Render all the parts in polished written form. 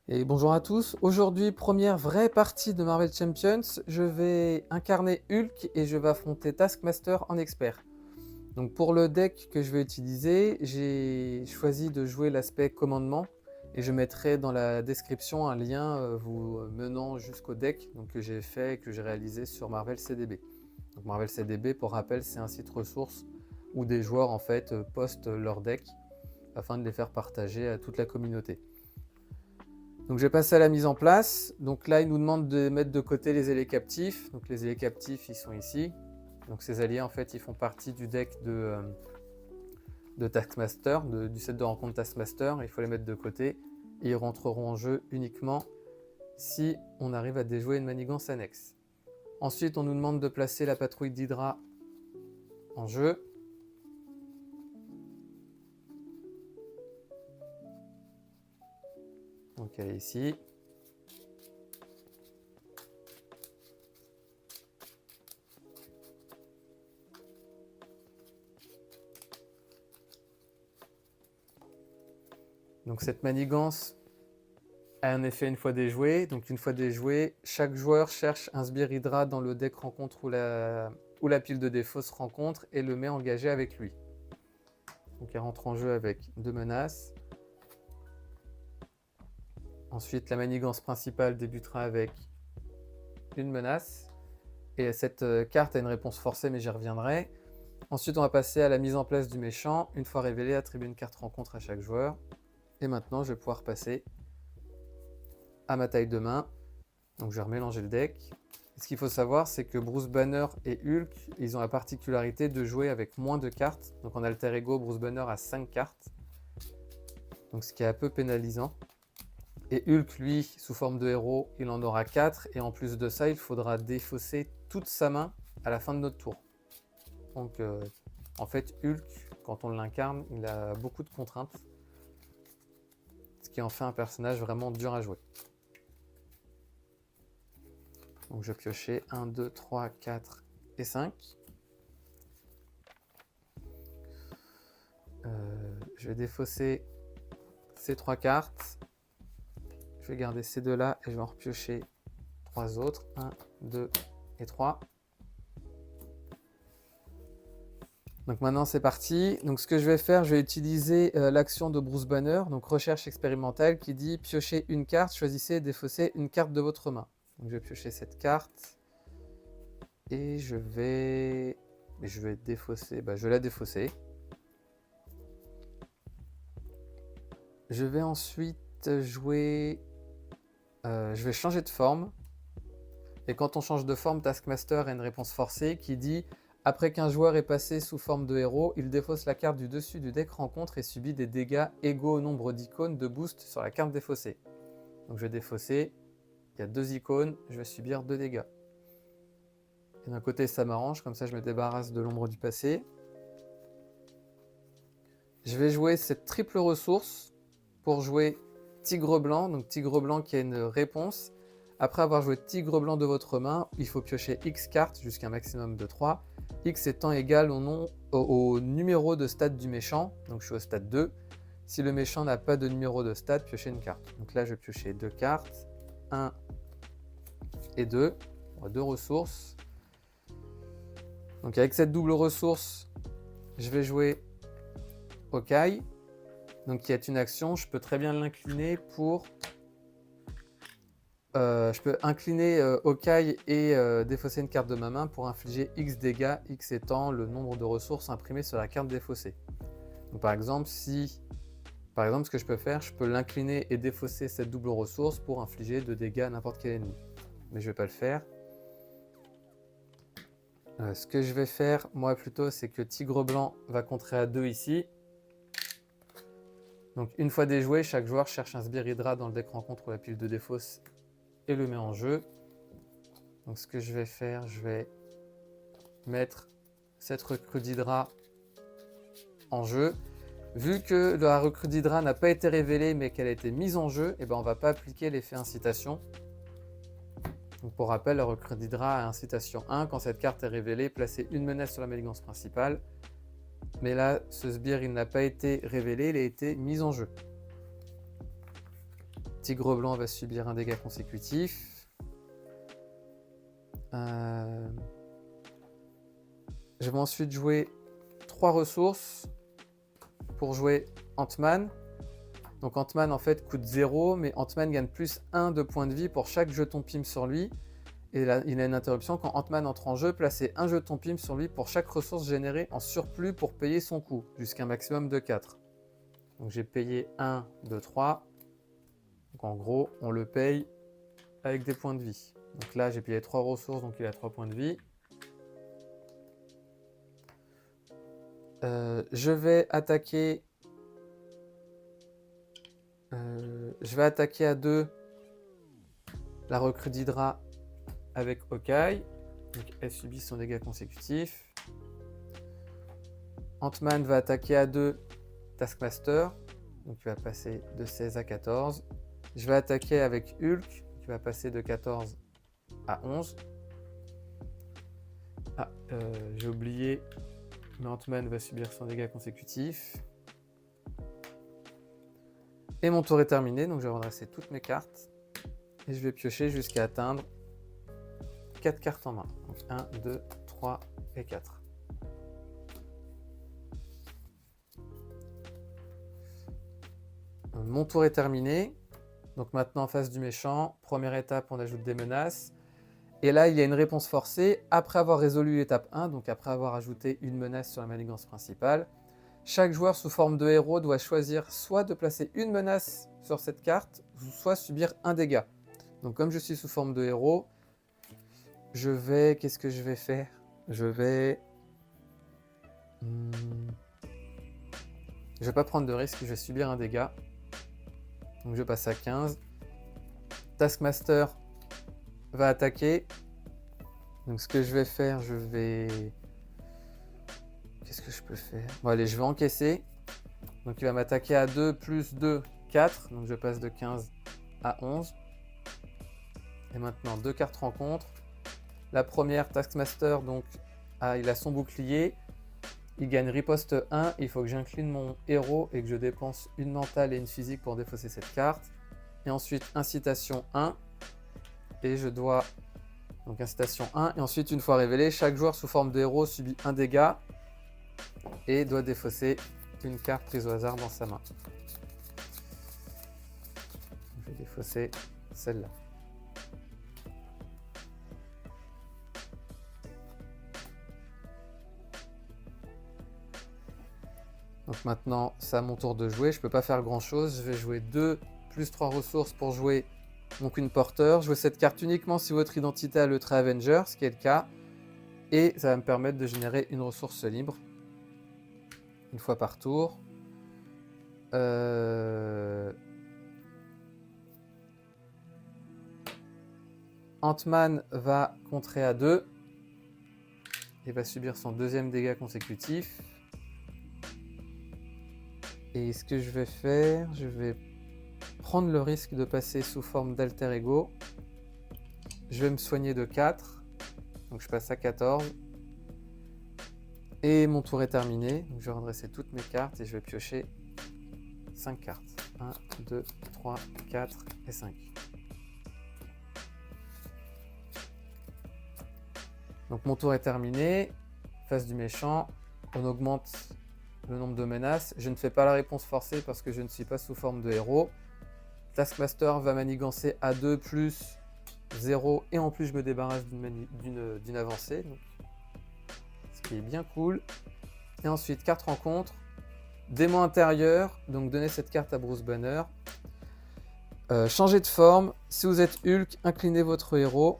Et bonjour à tous. Aujourd'hui, première vraie partie de Marvel Champions. Je vais incarner Hulk et je vais affronter Taskmaster en expert. Donc pour le deck que je vais utiliser, j'ai choisi de jouer l'aspect commandement et je mettrai dans la description un lien vous menant jusqu'au deck que j'ai fait et que j'ai réalisé sur Marvel CDB. Donc Marvel CDB, pour rappel, c'est un site ressource où des joueurs en fait postent leur deck afin de les faire partager à toute la communauté. Donc je vais passer à la mise en place. Donc là, il nous demande de mettre de côté les alliés captifs. Donc les alliés captifs, ils sont ici. Donc ces alliés, en fait, ils font partie du deck de Taskmaster, du set de rencontre Taskmaster. Il faut les mettre de côté. Et ils rentreront en jeu uniquement si on arrive à déjouer une manigance annexe. Ensuite, on nous demande de placer la patrouille d'Hydra en jeu. Donc elle est ici. Donc cette manigance a un effet une fois déjoué. Donc une fois déjoué, chaque joueur cherche un sbire Hydra dans le deck rencontre où la pile de défaut se rencontre et le met engagé avec lui. Donc elle rentre en jeu avec 2 menaces. Ensuite, la manigance principale débutera avec une menace. Et cette carte a une réponse forcée, mais j'y reviendrai. Ensuite, on va passer à la mise en place du méchant. Une fois révélé, attribuer une carte rencontre à chaque joueur. Et maintenant, je vais pouvoir passer à ma taille de main. Donc je vais remélanger le deck. Ce qu'il faut savoir, c'est que Bruce Banner et Hulk, ils ont la particularité de jouer avec moins de cartes. Donc en alter ego, Bruce Banner a 5 cartes. Donc ce qui est un peu pénalisant. Et Hulk, lui, sous forme de héros, il en aura 4. Et en plus de ça, il faudra défausser toute sa main à la fin de notre tour. Donc en fait, Hulk, quand on l'incarne, il a beaucoup de contraintes. Ce qui en fait un personnage vraiment dur à jouer. Donc je vais piocher 1, 2, 3, 4 et 5. Je vais défausser ces 3 cartes. Je vais garder ces deux-là et je vais en repiocher 3 autres. 1, 2 et 3. Donc maintenant c'est parti. Donc ce que je vais faire, je vais utiliser l'action de Bruce Banner, donc recherche expérimentale, qui dit piocher une carte, choisissez et défaussez une carte de votre main. Donc je vais piocher cette carte et je vais défausser, je vais la défausser. Je vais ensuite jouer, je vais changer de forme. Et quand on change de forme, Taskmaster a une réponse forcée qui dit après qu'un joueur est passé sous forme de héros, il défausse la carte du dessus du deck rencontre et subit des dégâts égaux au nombre d'icônes de boost sur la carte défaussée. Donc je vais défausser, il y a 2 icônes, je vais subir 2 dégâts. Et d'un côté ça m'arrange, comme ça je me débarrasse de l'ombre du passé. Je vais jouer cette triple ressource pour jouer Tigre Blanc, donc Tigre Blanc qui a une réponse. Après avoir joué Tigre Blanc de votre main, il faut piocher X cartes jusqu'à un maximum de 3. X étant égal au numéro de stade du méchant, donc je suis au stade 2. Si le méchant n'a pas de numéro de stade, piochez une carte. Donc là je vais piocher 2 cartes, 1 et 2, 2 ressources. Donc avec cette double ressource, je vais jouer Hawkeye. Donc qui est une action, je peux très bien l'incliner pour... je peux incliner Hawkeye et défausser une carte de ma main pour infliger X dégâts, X étant le nombre de ressources imprimées sur la carte défaussée. Donc par exemple, ce que je peux faire, je peux l'incliner et défausser cette double ressource pour infliger de dégâts à n'importe quel ennemi. Mais je ne vais pas le faire. Ce que je vais faire, moi plutôt, c'est que Tigre Blanc va contrer à 2 ici. Donc une fois déjoué, chaque joueur cherche un sbire Hydra dans le deck rencontre ou la pile de défausse et le met en jeu. Donc ce que je vais faire, je vais mettre cette recrue d'Hydra en jeu. Vu que la recrue d'Hydra n'a pas été révélée mais qu'elle a été mise en jeu, on ne va pas appliquer l'effet incitation. Donc pour rappel, la recrue d'Hydra a incitation 1. Quand cette carte est révélée, placez une menace sur la manigance principale. Mais là, ce sbire, il n'a pas été révélé, il a été mis en jeu. Tigre blanc va subir un dégât consécutif. Je vais ensuite jouer 3 ressources pour jouer Ant-Man. Donc Ant-Man en fait coûte 0, mais Ant-Man gagne plus 1 de points de vie pour chaque jeton PIM sur lui. Et là, il a une interruption, quand Ant-Man entre en jeu, placez un jeton PIM sur lui pour chaque ressource générée en surplus pour payer son coût, jusqu'à un maximum de 4. Donc j'ai payé 1, 2, 3. Donc en gros, on le paye avec des points de vie. Donc là, j'ai payé 3 ressources, donc il a 3 points de vie. Je vais attaquer à 2 la recrue d'Hydra avec Hawkeye. Donc elle subit son dégât consécutif. Ant-Man va attaquer à 2 Taskmaster. Donc il va passer de 16 à 14. Je vais attaquer avec Hulk, qui va passer de 14 à 11. Ah, j'ai oublié, mais Ant-Man va subir son dégât consécutif. Et mon tour est terminé, donc je vais redresser toutes mes cartes. Et je vais piocher jusqu'à atteindre 4 cartes en main. Donc 1, 2, 3 et 4. Mon tour est terminé. Donc maintenant, en face du méchant, première étape, on ajoute des menaces. Et là, il y a une réponse forcée. Après avoir résolu l'étape 1, donc après avoir ajouté une menace sur la manigance principale, chaque joueur sous forme de héros doit choisir soit de placer une menace sur cette carte, soit subir un dégât. Donc comme je suis sous forme de héros, qu'est-ce que je vais faire? Je vais pas prendre de risque, je vais subir un dégât. Donc je passe à 15. Taskmaster va attaquer. Donc ce que je vais faire, qu'est-ce que je peux faire? Bon allez, je vais encaisser. Donc il va m'attaquer à 2 plus 2, 4. Donc je passe de 15 à 11. Et maintenant, 2 cartes rencontre. La première, Taskmaster, donc il a son bouclier. Il gagne riposte 1. Il faut que j'incline mon héros et que je dépense une mentale et une physique pour défausser cette carte. Et ensuite, incitation 1. Et je dois... Donc incitation 1. Et ensuite, une fois révélé, chaque joueur sous forme de héros subit un dégât et doit défausser une carte prise au hasard dans sa main. Je vais défausser celle-là. Donc maintenant, c'est à mon tour de jouer. Je ne peux pas faire grand chose. Je vais jouer 2 plus 3 ressources pour jouer mon Queen Porter. Jouer cette carte uniquement si votre identité a le trait Avenger, ce qui est le cas. Et ça va me permettre de générer une ressource libre. Une fois par tour. Ant-Man va contrer à 2. Et va subir son deuxième dégât consécutif. Et ce que je vais faire, je vais prendre le risque de passer sous forme d'alter ego. Je vais me soigner de 4. Donc je passe à 14. Et mon tour est terminé. Donc je vais redresser toutes mes cartes et je vais piocher 5 cartes. 1, 2, 3, 4 et 5. Donc mon tour est terminé. Face du méchant, on augmente le nombre de menaces. Je ne fais pas la réponse forcée parce que je ne suis pas sous forme de héros. Taskmaster va manigancer à 2 plus 0 et en plus je me débarrasse d'une avancée. Donc, ce qui est bien cool. Et ensuite, carte rencontre. Démon intérieur, donc donnez cette carte à Bruce Banner. Changez de forme. Si vous êtes Hulk, inclinez votre héros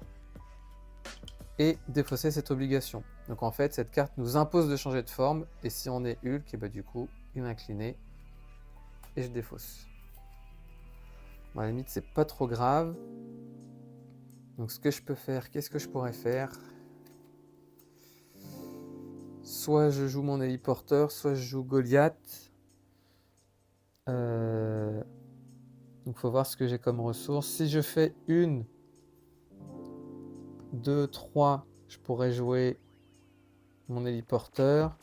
et défaussez cette obligation. Donc en fait, cette carte nous impose de changer de forme. Et si on est Hulk, et bah, du coup, il est incliné. Et je défausse. Bon, à la limite, c'est pas trop grave. Donc ce que je peux faire, qu'est-ce que je pourrais faire? Soit je joue mon héliporteur, soit je joue Goliath. Donc il faut voir ce que j'ai comme ressources. Si je fais 1, 2, 3, je pourrais jouer mon héliporteur.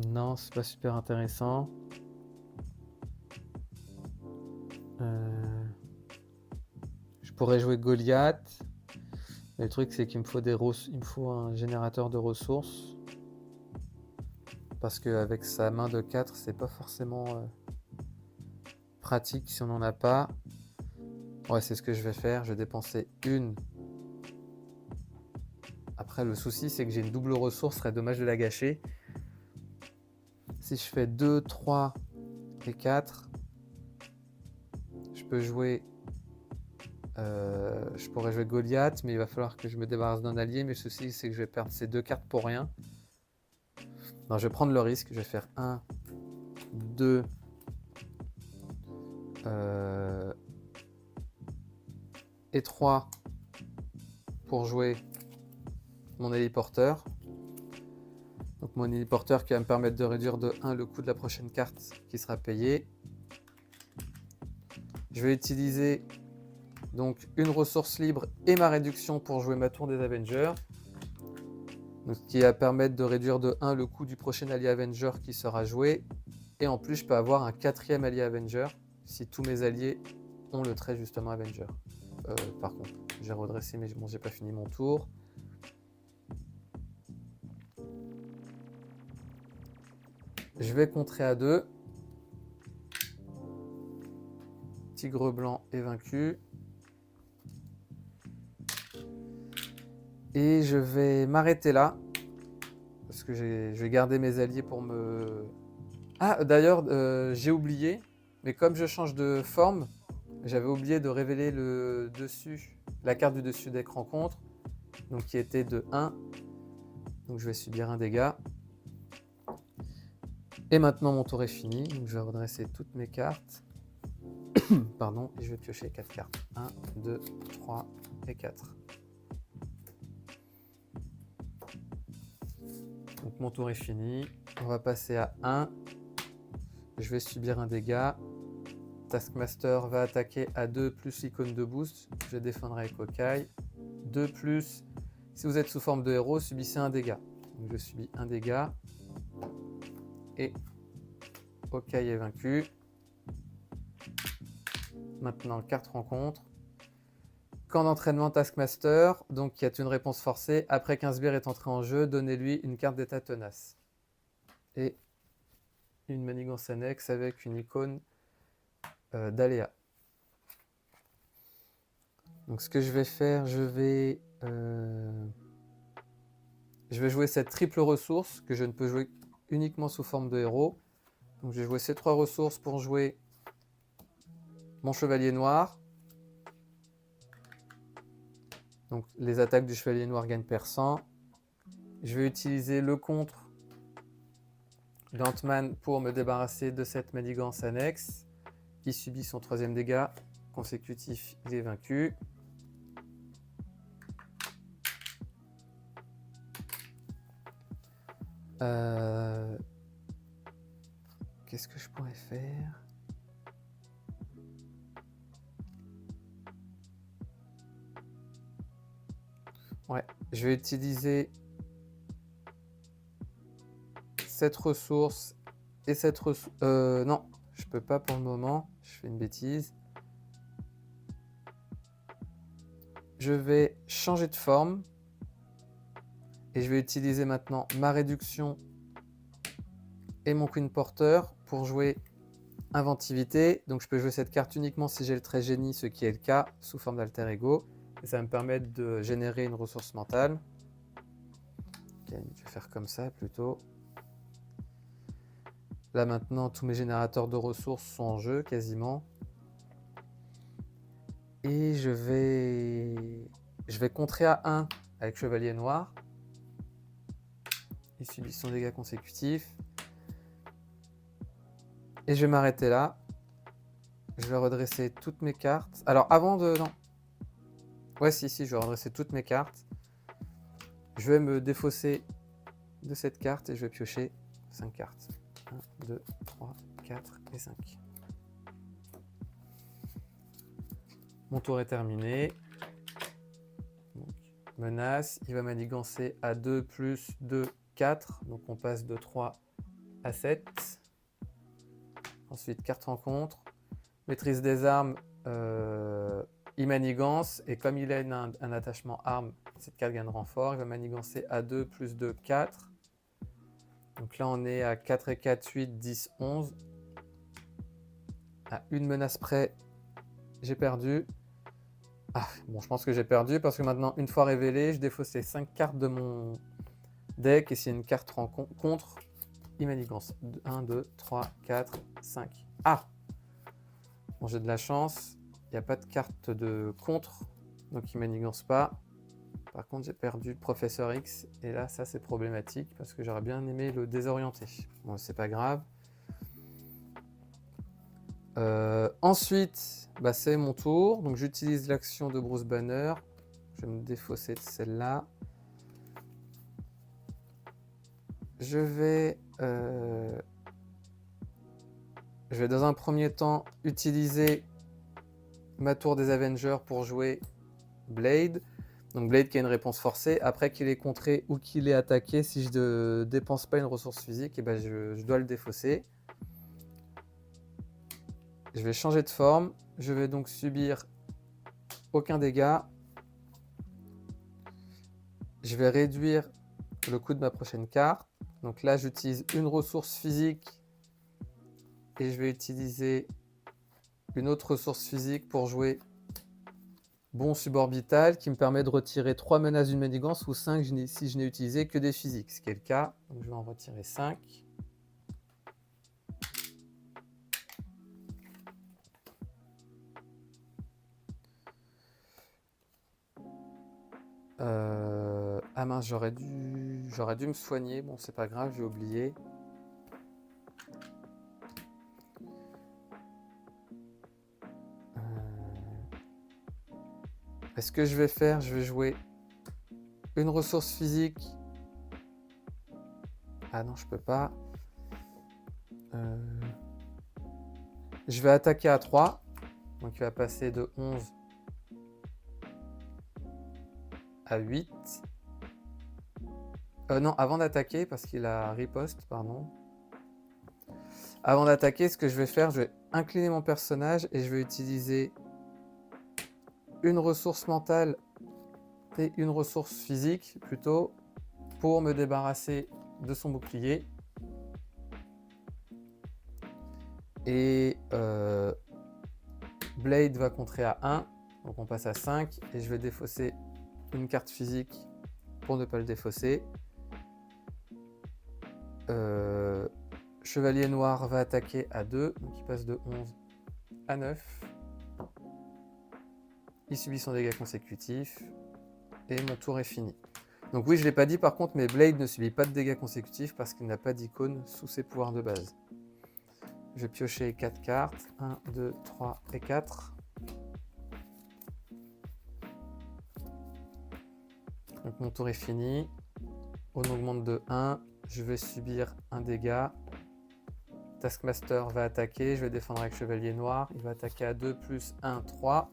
Non, c'est pas super intéressant. Je pourrais jouer Goliath. Mais le truc, c'est qu'il me faut il me faut un générateur de ressources. Parce qu'avec sa main de 4, c'est pas forcément pratique si on n'en a pas. Ouais, c'est ce que je vais faire. Je vais dépenser une. Après, le souci, c'est que j'ai une double ressource. Ce serait dommage de la gâcher. Si je fais 2, 3 et 4, je peux jouer... je pourrais jouer Goliath, mais il va falloir que je me débarrasse d'un allié. Mais le souci, c'est que je vais perdre ces 2 cartes pour rien. Non, je vais prendre le risque. Je vais faire 1, 2... et 3 pour jouer mon héliporteur. Donc mon héliporteur qui va me permettre de réduire de 1 le coût de la prochaine carte qui sera payée. Je vais utiliser donc une ressource libre et ma réduction pour jouer ma tour des Avengers. Donc, ce qui va permettre de réduire de 1 le coût du prochain allié Avenger qui sera joué. Et en plus, je peux avoir un 4e allié Avenger si tous mes alliés ont le trait justement Avenger. Par contre, j'ai redressé, mais bon, j'ai pas fini mon tour. Je vais contrer à 2. Tigre blanc est vaincu. Et je vais m'arrêter là. Parce que je vais garder mes alliés pour me... Ah, d'ailleurs, j'ai oublié. Mais comme je change de forme, j'avais oublié de révéler le dessus, la carte du dessus deck rencontre. Donc qui était de 1. Donc je vais subir un dégât. Et maintenant mon tour est fini. Donc je vais redresser toutes mes cartes. Pardon, et je vais piocher 4 cartes. 1, 2, 3 et 4. Donc mon tour est fini. On va passer à 1. Je vais subir un dégât. Taskmaster va attaquer à 2 plus l'icône de boost. Je défendrai avec Hawkeye. 2 plus. Si vous êtes sous forme de héros, subissez un dégât. Donc je subis un dégât. Et Hawkeye est vaincu. Maintenant, carte rencontre. Camp d'entraînement Taskmaster. Donc il y a une réponse forcée. Après qu'un sbire est entré en jeu, donnez-lui une carte d'état tenace. Et une manigance annexe avec une icône d'aléa. Donc ce que je vais faire, je vais jouer cette triple ressource que je ne peux jouer uniquement sous forme de héros. Donc je vais jouer ces 3 ressources pour jouer mon chevalier noir. Donc les attaques du chevalier noir gagnent perçant. Je vais utiliser le contre d'Ant-Man pour me débarrasser de cette manigance annexe. Il subit son 3e dégât consécutif, il est vaincu. Qu'est-ce que je pourrais faire? Ouais, je vais utiliser cette ressource et cette ressource. Non, je peux pas pour le moment. Je fais une bêtise. Je vais changer de forme. Et je vais utiliser maintenant ma réduction et mon Queen Porter pour jouer Inventivité. Donc je peux jouer cette carte uniquement si j'ai le trait génie, ce qui est le cas, sous forme d'alter ego. Et ça va me permettre de générer une ressource mentale. Okay, je vais faire comme ça plutôt. Là maintenant, tous mes générateurs de ressources sont en jeu quasiment. Et je vais contrer à 1 avec Chevalier Noir. Il subit son dégât consécutif. Et je vais m'arrêter là. Je vais redresser toutes mes cartes. Alors avant de... Non. Ouais, si, je vais redresser toutes mes cartes. Je vais me défausser de cette carte et je vais piocher 5 cartes. 1, 2, 3, 4 et 5. Mon tour est terminé. Donc, menace. Il va manigancer à 2 plus 2, 4. Donc on passe de 3 à 7. Ensuite, carte rencontre. Maîtrise des armes, il manigance, et comme il a un attachement arme, cette carte gagne renfort, il va manigancer à 2, plus 2, 4. Donc là, on est à 4 et 4, 8, 10, 11. À une menace près, j'ai perdu. Ah, bon, je pense que j'ai perdu parce que maintenant, une fois révélé, je défausse les 5 cartes de mon deck, et s'il y a une carte contre, il manigance. 1, 2, 3, 4, 5. Ah! Bon, j'ai de la chance. Il n'y a pas de carte de contre, donc il manigance pas. Par contre, j'ai perdu le Professeur X, et là, ça, c'est problématique, parce que j'aurais bien aimé le désorienter. Bon, c'est pas grave. Ensuite, bah, c'est mon tour, donc j'utilise l'action de Bruce Banner. Je vais me défausser de celle-là. Je vais dans un premier temps utiliser ma tour des Avengers pour jouer Blade. Donc Blade qui a une réponse forcée. Après qu'il est contré ou qu'il est attaqué, si je ne dépense pas une ressource physique, et ben je dois le défausser. Je vais changer de forme. Je vais donc subir aucun dégât. Je vais réduire le coût de ma prochaine carte. Donc là, j'utilise une ressource physique et je vais utiliser une autre ressource physique pour jouer bon suborbital, qui me permet de retirer 3 menaces d'une manigance, ou 5 si je n'ai utilisé que des physiques, ce qui est le cas. Donc je vais en retirer 5. Ah mince, j'aurais dû me soigner. Bon, c'est pas grave, j'ai oublié. Est-ce que je vais faire? Je vais jouer une ressource physique. Ah non, je peux pas. Je vais attaquer à 3. Donc il va passer de 11 à 8. Non, avant d'attaquer, parce qu'il a riposte, pardon. Avant d'attaquer, ce que je vais faire, je vais incliner mon personnage et je vais utiliser une ressource mentale et une ressource physique, plutôt, pour me débarrasser de son bouclier. Et Blade va contrer à 1, donc on passe à 5, et je vais défausser une carte physique pour ne pas le défausser. Chevalier Noir va attaquer à 2, donc il passe de 11 à 9. Il subit son dégât consécutif, et mon tour est fini. Donc oui, je ne l'ai pas dit par contre, mais Blade ne subit pas de dégâts consécutifs parce qu'il n'a pas d'icône sous ses pouvoirs de base. Je vais piocher 4 cartes, 1, 2, 3 et 4. Donc mon tour est fini. On augmente de 1, je vais subir un dégât. Taskmaster va attaquer, je vais défendre avec Chevalier Noir. Il va attaquer à 2, plus 1, 3.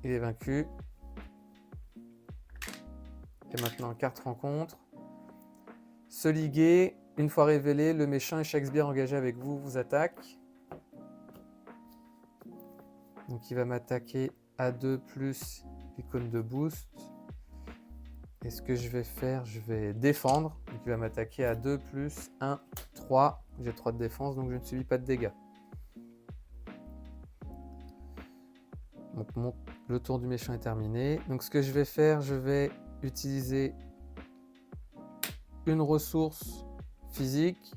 Il est vaincu. Et maintenant, carte rencontre. Se liguer, une fois révélé, le méchant et Shakespeare engagé avec vous vous attaque. Donc il va m'attaquer à 2, plus l'icône de boost. Et ce que je vais faire, je vais défendre. Donc il va m'attaquer à 2, plus 1, 3. J'ai 3 de défense, donc je ne subis pas de dégâts. Donc le tour du méchant est terminé. Donc ce que je vais faire, je vais utiliser une ressource physique.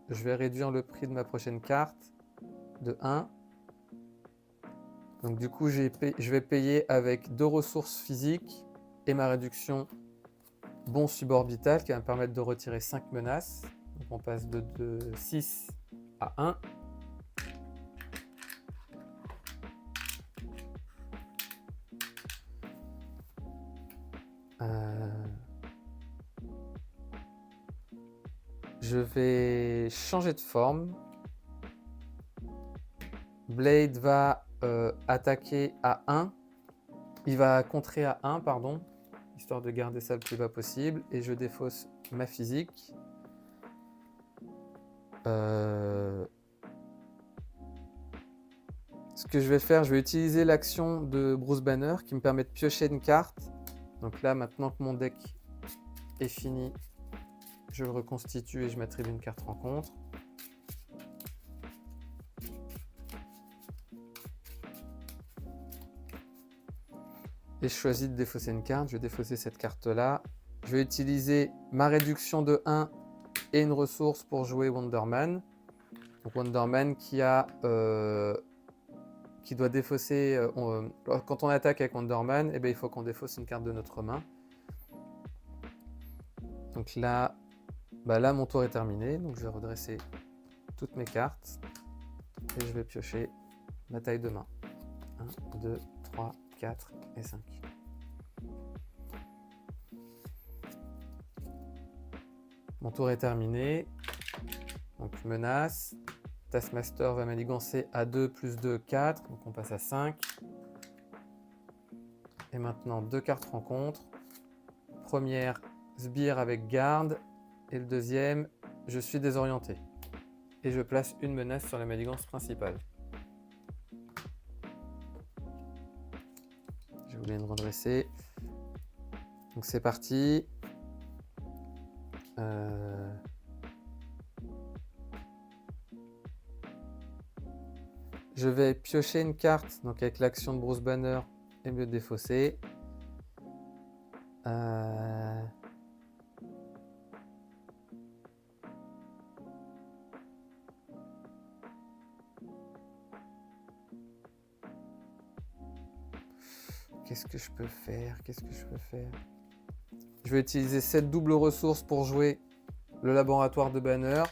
Je vais réduire le prix de ma prochaine carte de 1. Donc du coup, je vais payer avec 2 ressources physiques et ma réduction bon suborbital qui va me permettre de retirer 5 menaces. Donc on passe de 6 à 1. Je vais changer de forme. Blade va attaquer à 1. Il va contrer à 1, pardon, histoire de garder ça le plus bas possible. Et je défausse ma physique. Ce que je vais faire, je vais utiliser l'action de Bruce Banner qui me permet de piocher une carte. Donc là, maintenant que mon deck est fini, je le reconstitue et je m'attribue une carte rencontre. Et je choisis de défausser une carte. Je vais défausser cette carte-là. Je vais utiliser ma réduction de 1 et une ressource pour jouer Wonderman. Donc Wonderman qui doit défausser. Quand on attaque avec Wonderman, eh bien, il faut qu'on défausse une carte de notre main. Donc là, là, mon tour est terminé. Donc je vais redresser toutes mes cartes et je vais piocher ma taille de main. 1, 2, 3, 4 et 5. Mon tour est terminé. Donc menace. Taskmaster va manigancer à 2 plus 2, 4. Donc on passe à 5. Et maintenant 2 cartes rencontre. Première, sbire avec garde. Et le deuxième, je suis désorienté. Et je place une menace sur la manigance principale. J'ai oublié de redresser. Donc c'est parti. Je vais piocher une carte donc avec l'action de Bruce Banner et me défausser. Qu'est-ce que je peux faire? Je vais utiliser cette double ressource pour jouer le laboratoire de Banner,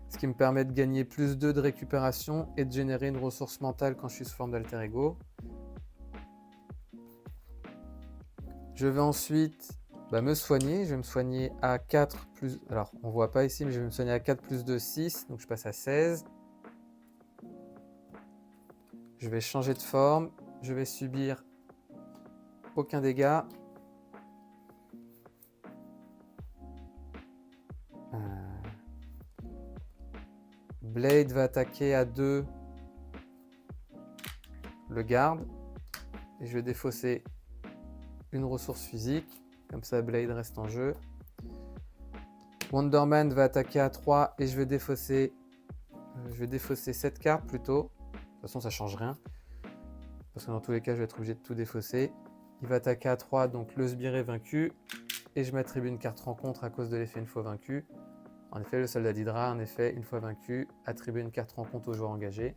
ce qui me permet de gagner plus 2 de récupération et de générer une ressource mentale quand je suis sous forme d'alter ego. Je vais ensuite me soigner. Je vais me soigner à 4 plus... Alors, on ne voit pas ici, mais je vais me soigner à 4 plus 2, 6. Donc, je passe à 16. Je vais changer de forme. Je vais subir aucun dégât. Blade va attaquer à 2 le garde. Et je vais défausser une ressource physique. Comme ça, Blade reste en jeu. Wonderman va attaquer à 3 et je vais défausser cette carte plutôt. De toute façon, ça ne change rien. Parce que dans tous les cas, je vais être obligé de tout défausser. Il va attaquer à 3, donc le sbire est vaincu. Et je m'attribue une carte rencontre à cause de l'effet une fois vaincu. En effet, le soldat d'Hydra, en effet, une fois vaincu, attribue une carte rencontre au joueur engagé.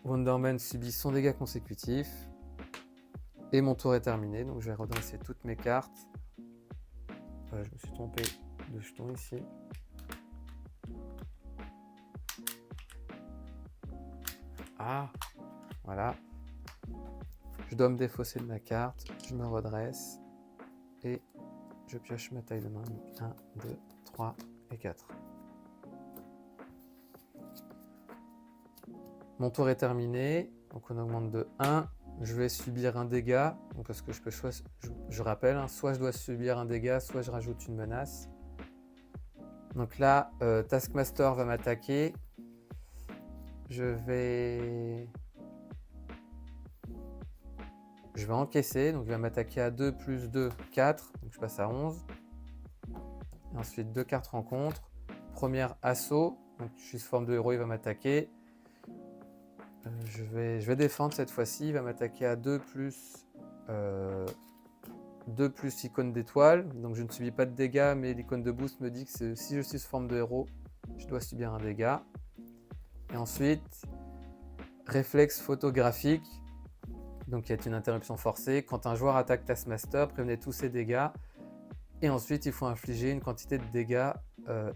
Wonderman subit son dégât consécutif. Et mon tour est terminé, donc je vais redresser toutes mes cartes. Je me suis trompé de jeton ici. Ah, voilà. Je dois me défausser de ma carte, je me redresse et je pioche ma taille de main. 1, 2, 3 et 4. Mon tour est terminé, donc on augmente de 1. Je vais subir un dégât, donc parce que je rappelle, soit je dois subir un dégât, soit je rajoute une menace. Donc là, Taskmaster va m'attaquer. Je vais encaisser, donc il va m'attaquer à 2 plus 2, 4, donc je passe à 11. Et ensuite 2 cartes rencontre. Première assaut, donc je suis sous forme de héros, il va m'attaquer. Je vais défendre cette fois-ci, il va m'attaquer à 2 plus icône d'étoile, donc je ne subis pas de dégâts, mais l'icône de boost me dit que si je suis sous forme de héros, je dois subir un dégât. Et ensuite, réflexe photographique, donc il y a une interruption forcée. Quand un joueur attaque Taskmaster, prévenez tous ses dégâts. Et ensuite, il faut infliger une quantité de dégâts,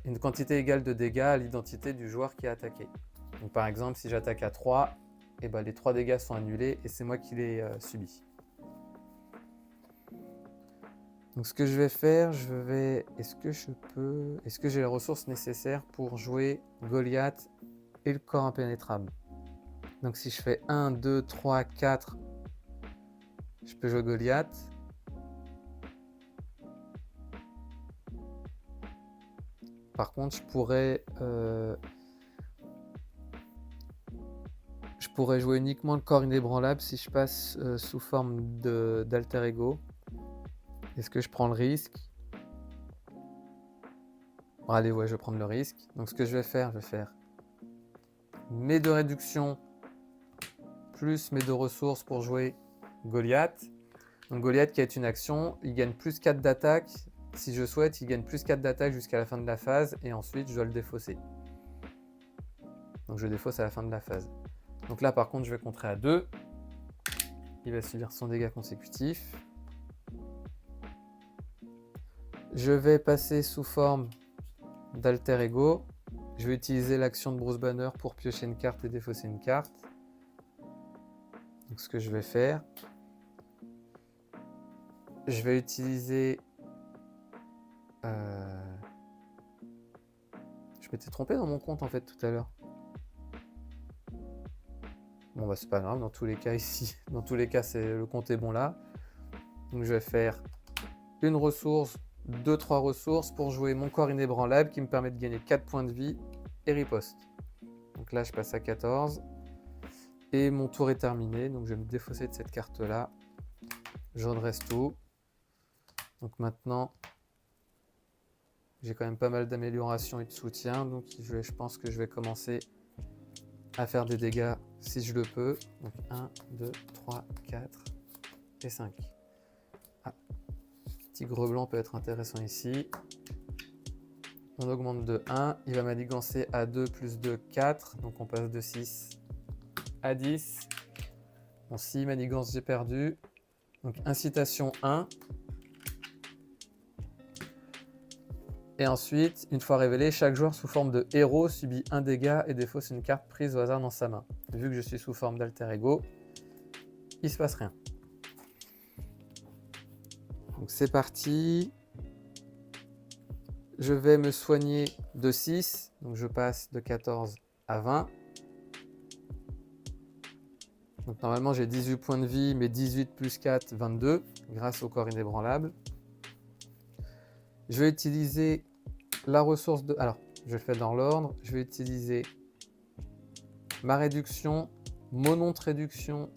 une quantité égale de dégâts à l'identité du joueur qui a attaqué. Donc par exemple, si j'attaque à 3, les 3 dégâts sont annulés et c'est moi qui les subis. Donc ce que je vais faire, est-ce que j'ai les ressources nécessaires pour jouer Goliath et le corps impénétrable? Donc si je fais 1, 2, 3, 4, je peux jouer Goliath. Par contre, je pourrais jouer uniquement le corps inébranlable si je passe sous forme d'alter ego. Est-ce que je prends le risque? Bon, allez, ouais, je vais prendre le risque. Donc, ce que je vais faire mes 2 réductions plus mes 2 ressources pour jouer Goliath. Donc, Goliath qui est une action, il gagne plus 4 d'attaque. Si je souhaite, il gagne plus 4 d'attaque jusqu'à la fin de la phase et ensuite je dois le défausser. Donc, je défausse à la fin de la phase. Donc là, par contre, je vais contrer à 2. Il va subir son dégât consécutif. Je vais passer sous forme d'alter ego. Je vais utiliser l'action de Bruce Banner pour piocher une carte et défausser une carte. Donc ce que je vais faire, je vais utiliser... Je m'étais trompé dans mon compte en fait tout à l'heure. Bon bah c'est pas grave, dans tous les cas ici, dans tous les cas le compte est bon là. Donc je vais faire une ressource, 2-3 ressources pour jouer mon corps inébranlable qui me permet de gagner 4 points de vie et riposte. Donc là je passe à 14 et mon tour est terminé, donc je vais me défausser de cette carte là. Je redresse tout. Donc maintenant j'ai quand même pas mal d'améliorations et de soutien, donc je pense que je vais commencer à faire des dégâts si je le peux. Donc 1, 2, 3, 4 et 5. Ah, tigre blanc peut être intéressant ici. On augmente de 1, il va manigancer à 2 plus 2, 4. Donc on passe de 6 à 10. Bon, si manigance, j'ai perdu. Donc incitation 1. Et ensuite, une fois révélé, chaque joueur sous forme de héros subit un dégât et défausse une carte prise au hasard dans sa main. Vu que je suis sous forme d'alter ego, il se passe rien. Donc c'est parti. Je vais me soigner de 6. Donc je passe de 14 à 20. Donc normalement j'ai 18 points de vie, mais 18 plus 4, 22, grâce au corps inébranlable. Je vais utiliser la ressource de... Alors, je le fais dans l'ordre. Je vais utiliser ma réduction, mon nom de réduction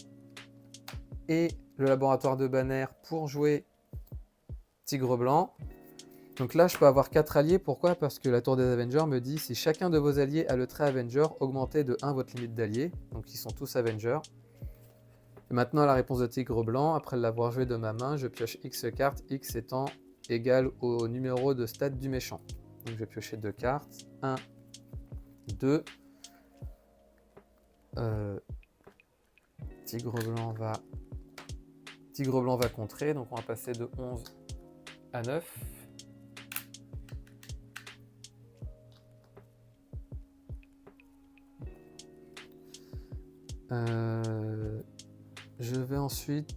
et le laboratoire de Banner pour jouer Tigre Blanc. Donc là, je peux avoir 4 alliés. Pourquoi? Parce que la tour des Avengers me dit si chacun de vos alliés a le trait Avenger, augmentez de 1 votre limite d'alliés. Donc ils sont tous Avengers. Et maintenant, la réponse de Tigre Blanc, après l'avoir joué de ma main, je pioche X cartes, X étant égal au numéro de stade du méchant. Donc je vais piocher 2 cartes. 1, 2. Tigre Blanc va contrer, donc on va passer de 11 à 9. Je vais ensuite...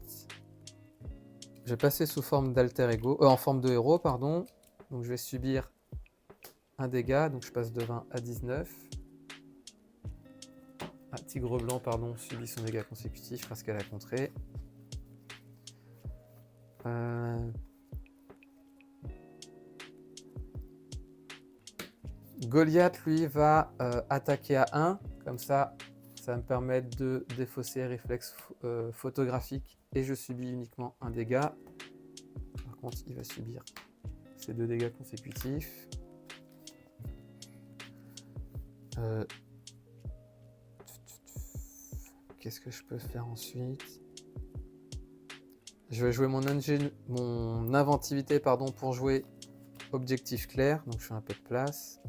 Je vais passer sous forme d'alter ego, en forme de héros, pardon. Donc je vais subir un dégât, donc je passe de 20 à 19. Ah, Tigre Blanc, pardon, subit son dégât consécutif parce qu'elle a contré. Goliath, lui, va attaquer à 1. Comme ça va me permettre de défausser réflexe photographique et je subis uniquement un dégât. Par contre, il va subir ces 2 dégâts consécutifs. Qu'est-ce que je peux faire ensuite? Je vais jouer mon inventivité pour jouer objectif clair. Donc je fais un peu de place.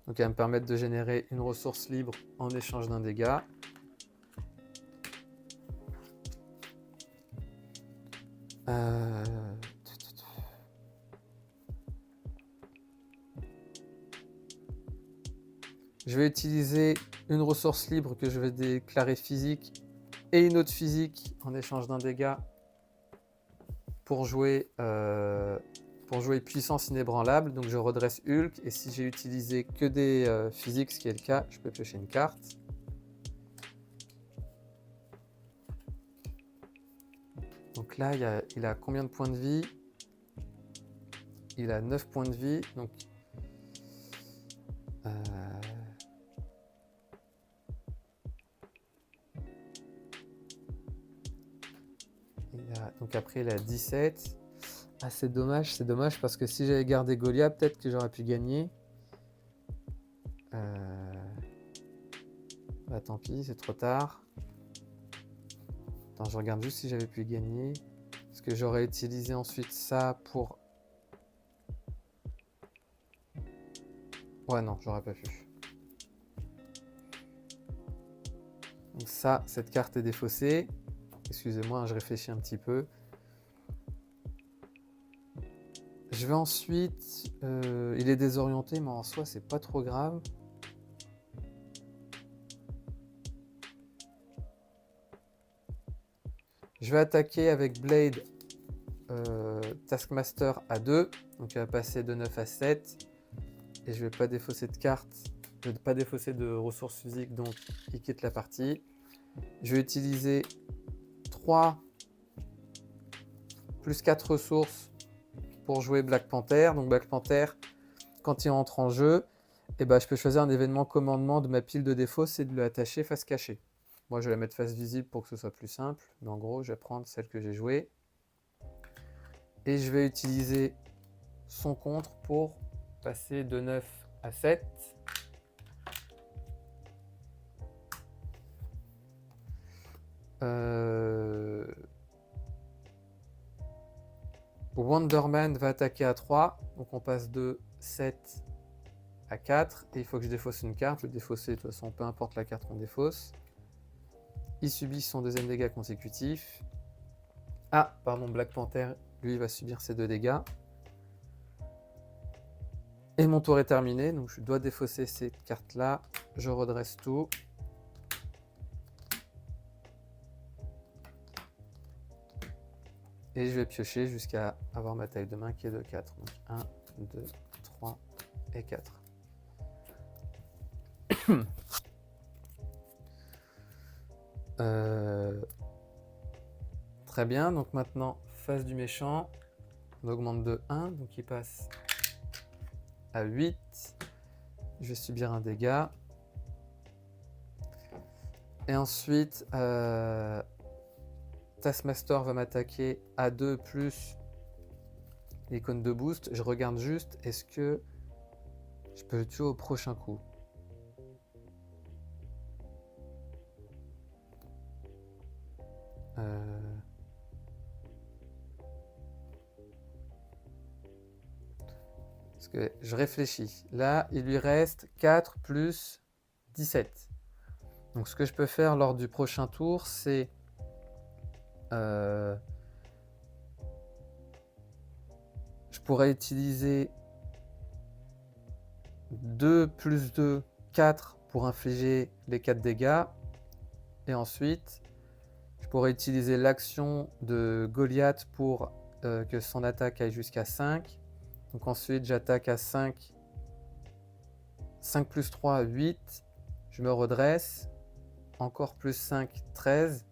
Donc elle va me permettre de générer une ressource libre en échange d'un dégât. Je vais utiliser une ressource libre que je vais déclarer physique et une autre physique en échange d'un dégât pour jouer puissance inébranlable. Donc je redresse Hulk et si j'ai utilisé que des physiques, ce qui est le cas, je peux piocher une carte. Donc là, il a combien de points de vie? Il a 9 points de vie. Donc Euh, Donc après il a 17. Ah c'est dommage parce que si j'avais gardé Goliath, peut-être que j'aurais pu gagner. Bah tant pis, c'est trop tard. Attends, je regarde juste si j'avais pu gagner. Parce que j'aurais utilisé ensuite ça pour... Ouais non, j'aurais pas pu. Donc ça, cette carte est défaussée. Excusez-moi, hein, je réfléchis un petit peu. Je vais ensuite... il est désorienté, mais en soi, c'est pas trop grave. Je vais attaquer avec Blade Taskmaster à 2. Donc il va passer de 9 à 7. Et je vais pas défausser de carte. Je vais pas défausser de ressources physiques, donc il quitte la partie. Je vais utiliser 3 plus 4 ressources pour jouer Black Panther. Donc Black Panther, quand il entre en jeu, eh ben, je peux choisir un événement commandement de ma pile de défauts, c'est de le attacher face cachée. Moi, je vais la mettre face visible pour que ce soit plus simple. Mais en gros, je vais prendre celle que j'ai jouée. Et je vais utiliser son contre pour passer de 9 à 7. Wonderman va attaquer à 3. Donc on passe de 7 à 4. Et il faut que je défausse une carte. Je vais défausser de toute façon, peu importe la carte qu'on défausse. Il subit son deuxième dégât consécutif. Ah, pardon, Black Panther, lui, va subir ses 2 dégâts. Et mon tour est terminé, donc je dois défausser cette carte-là. Je redresse tout. Et je vais piocher jusqu'à avoir ma taille de main qui est de 4. Donc 1, 2, 3 et 4. Très bien, donc maintenant, face du méchant, on augmente de 1, donc il passe à 8. Je vais subir un dégât. Et ensuite, Taskmaster va m'attaquer à 2 plus l'icône de boost. Je regarde juste, est-ce que je peux le tuer au prochain coup? Parce que je réfléchis. Là, il lui reste 4 plus 17. Donc ce que je peux faire lors du prochain tour, c'est... je pourrais utiliser 2 plus 2, 4 pour infliger les 4 dégâts. Et ensuite, je pourrais utiliser l'action de Goliath pour que son attaque aille jusqu'à 5. Donc ensuite, j'attaque à 5. 5 plus 3, 8. Je me redresse. Encore plus 5, 13.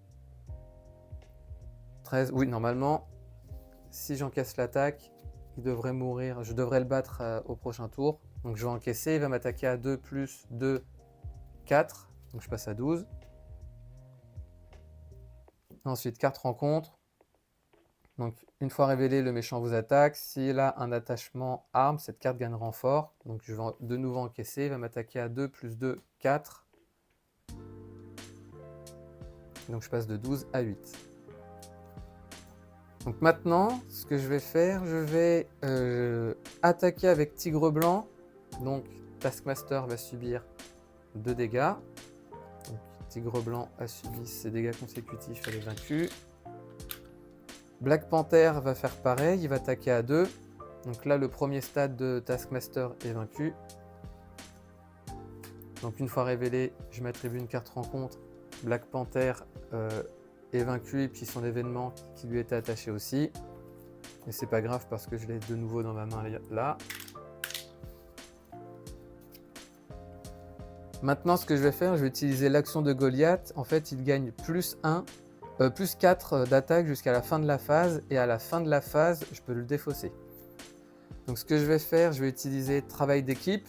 13, oui, normalement, si j'encaisse l'attaque, il devrait mourir. Je devrais le battre au prochain tour. Donc je vais encaisser. Il va m'attaquer à 2 plus 2, 4. Donc je passe à 12. Ensuite, carte rencontre. Donc, une fois révélé, le méchant vous attaque. S'il a un attachement arme, cette carte gagne renfort. Donc, je vais de nouveau encaisser. Il va m'attaquer à 2 plus 2, 4. Donc, je passe de 12 à 8. Donc, maintenant, ce que je vais faire, je vais attaquer avec Tigre Blanc. Donc, Taskmaster va subir 2 dégâts. Donc, Tigre Blanc a subi ses dégâts consécutifs, elle est vaincue. Black Panther va faire pareil, il va attaquer à 2. Donc là, le premier stade de Taskmaster est vaincu. Donc une fois révélé, je m'attribue une carte rencontre. Black Panther est vaincu et puis son événement qui lui était attaché aussi. Mais c'est pas grave parce que je l'ai de nouveau dans ma main là. Maintenant, ce que je vais faire, je vais utiliser l'action de Goliath. En fait, il gagne plus 4 d'attaque jusqu'à la fin de la phase. Et à la fin de la phase, je peux le défausser. Donc ce que je vais faire, je vais utiliser travail d'équipe,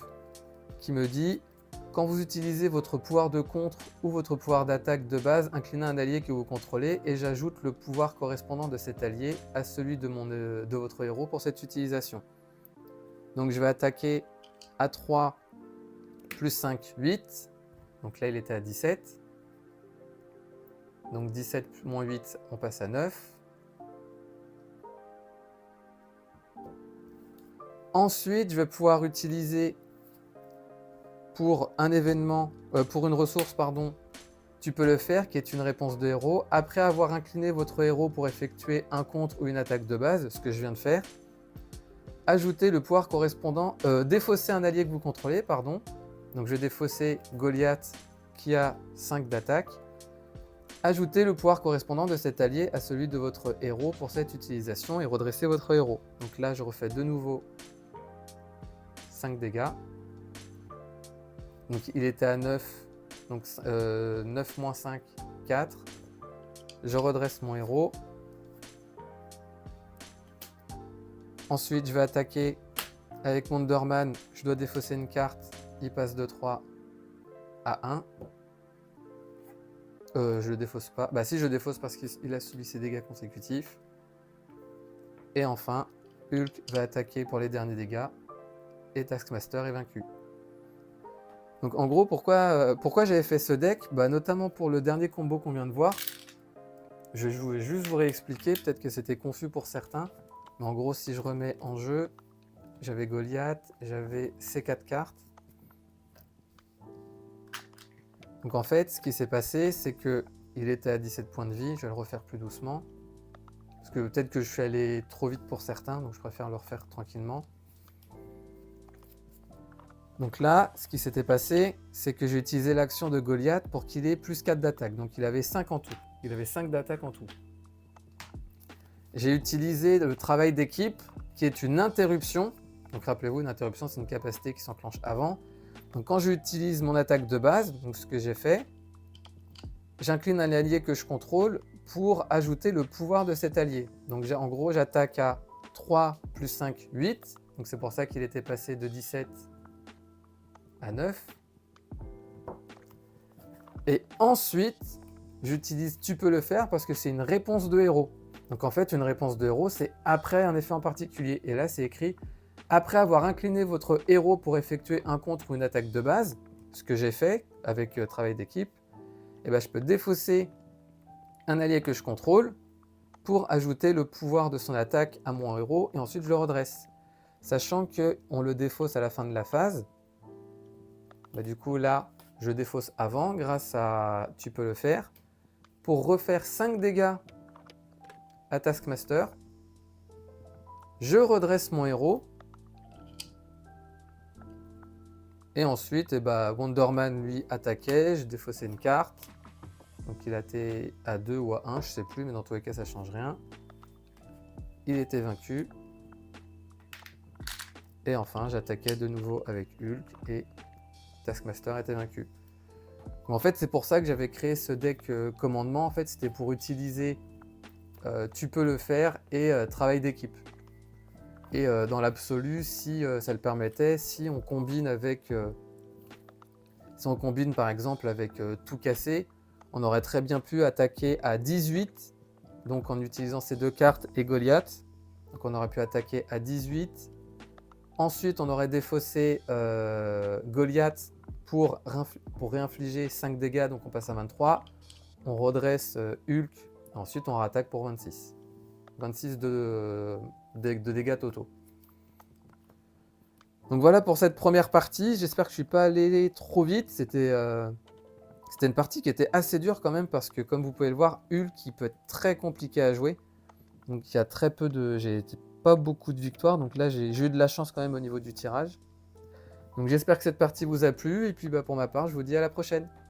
qui me dit « Quand vous utilisez votre pouvoir de contre ou votre pouvoir d'attaque de base, inclinez un allié que vous contrôlez et j'ajoute le pouvoir correspondant de cet allié à celui de votre héros pour cette utilisation. » Donc je vais attaquer à 3 plus 5, 8. Donc là il était à 17. Donc 17 moins 8, on passe à 9. Ensuite, je vais pouvoir utiliser pour un événement, pour une ressource, pardon, tu peux le faire, qui est une réponse de héros. Après avoir incliné votre héros pour effectuer un contre ou une attaque de base, ce que je viens de faire, ajouter le pouvoir correspondant, défausser un allié que vous contrôlez, pardon. Donc je vais défausser Goliath qui a 5 d'attaque. Ajoutez le pouvoir correspondant de cet allié à celui de votre héros pour cette utilisation et redresser votre héros. Donc là, je refais de nouveau 5 dégâts. Donc il était à 9, donc 9 moins 5, 4. Je redresse mon héros. Ensuite, je vais attaquer avec Wonderman. Je dois défausser une carte. Il passe de 3 à 1. Je le défausse pas. Bah si, je le défausse parce qu'il a subi ses dégâts consécutifs. Et enfin, Hulk va attaquer pour les derniers dégâts. Et Taskmaster est vaincu. Donc en gros, pourquoi j'avais fait ce deck? Bah, notamment pour le dernier combo qu'on vient de voir. Je vais juste vous réexpliquer, peut-être que c'était confus pour certains. Mais en gros, si je remets en jeu, j'avais Goliath, j'avais ces 4 cartes. Donc en fait, ce qui s'est passé, c'est qu'il était à 17 points de vie. Je vais le refaire plus doucement. Parce que peut-être que je suis allé trop vite pour certains, donc je préfère le refaire tranquillement. Donc là, ce qui s'était passé, c'est que j'ai utilisé l'action de Goliath pour qu'il ait plus 4 d'attaque. Donc il avait 5 en tout. Il avait 5 d'attaque en tout. J'ai utilisé le travail d'équipe, qui est une interruption. Donc rappelez-vous, une interruption, c'est une capacité qui s'enclenche avant. Donc quand j'utilise mon attaque de base, donc ce que j'ai fait, j'incline un allié que je contrôle pour ajouter le pouvoir de cet allié. Donc en gros, j'attaque à 3 plus 5, 8. Donc c'est pour ça qu'il était passé de 17 à 9. Et ensuite, j'utilise tu peux le faire parce que c'est une réponse de héros. Donc en fait, une réponse de héros, c'est après un effet en particulier. Et là, c'est écrit après avoir incliné votre héros pour effectuer un contre ou une attaque de base, ce que j'ai fait avec travail d'équipe, et ben, je peux défausser un allié que je contrôle pour ajouter le pouvoir de son attaque à mon héros et ensuite je le redresse. Sachant qu'on le défausse à la fin de la phase, bah, du coup là, je défausse avant grâce à tu peux le faire pour refaire 5 dégâts à Taskmaster. Je redresse mon héros. Et ensuite, Wonderman lui attaquait, je défaussais une carte. Donc il était à 2 ou à 1, je sais plus, mais dans tous les cas ça ne change rien. Il était vaincu. Et enfin, j'attaquais de nouveau avec Hulk et Taskmaster était vaincu. Donc, en fait, c'est pour ça que j'avais créé ce deck commandement. En fait, c'était pour utiliser tu peux le faire et travail d'équipe. Et dans l'absolu, si ça le permettait, si on combine par exemple avec tout casser, on aurait très bien pu attaquer à 18, donc en utilisant ces 2 cartes et Goliath. Donc on aurait pu attaquer à 18. Ensuite, on aurait défaussé Goliath pour réinfliger 5 dégâts, donc on passe à 23. On redresse Hulk, et ensuite on rattaque pour 26. 26 de dégâts totaux. Donc voilà pour cette première partie. J'espère que je ne suis pas allé trop vite. C'était une partie qui était assez dure quand même parce que comme vous pouvez le voir, Hulk il peut être très compliqué à jouer. Donc il y a très peu de... J'ai pas beaucoup de victoires. Donc là j'ai eu de la chance quand même au niveau du tirage. Donc j'espère que cette partie vous a plu. Et puis pour ma part, je vous dis à la prochaine.